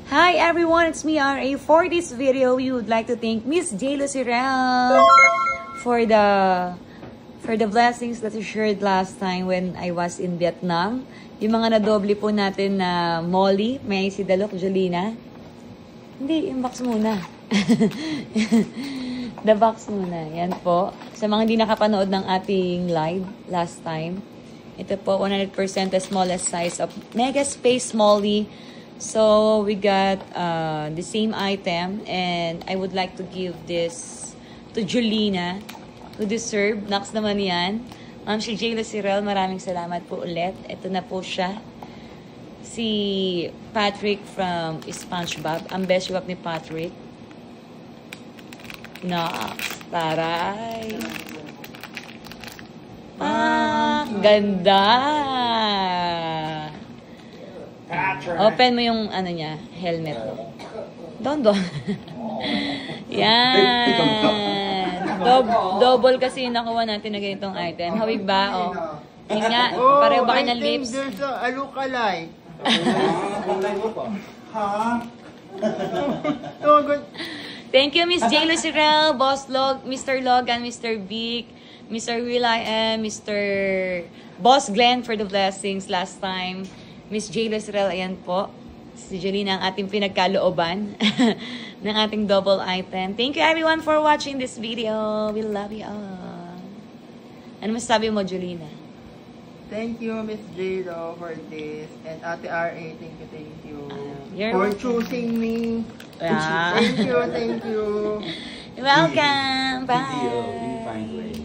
Hi everyone, it's me RA. For this video, we would like to thank Miss J. Lucirel for the blessings that you shared last time when I was in Vietnam. Yung mga nadoble po natin na Molly, may si Dalok, Jolina. Hindi, yung box muna. The box muna. Yan po. Sa mga hindi nakapanood ng ating live last time, ito po 100% the smallest size of Mega Space Molly. So, we got the same item and I would like to give this to Jolina who deserve. Next naman yan. Si J. Lucirel, maraming salamat po ulit. Ito na po siya. Si Patrick from SpongeBob. Ang best wap ni Patrick. Next. Taray. Ganda. Open mo yung ano niya, helmet. Don. Yan. Double kasi yung nakuha natin na ganitong item. Hawig ba? O. Yun nga. Pareho ba kayo ng lips? There's a lookalike. Thank you, Miss J. Lucirel, Boss Log, Mr. Logan, Mr. Vic, Mr. Will.i.am, Mr. Boss Glenn for the blessings last time. Miss J. Lucirel, ayan po. Si Jolina ang ating pinagkalooban ng ating double item. Thank you everyone for watching this video. We love you all. Ano masasabi mo, Jolina? Thank you, Miss J-Lo, for this. And Ate RA, thank you. For choosing me. Yeah. Thank you. You're welcome. Bye.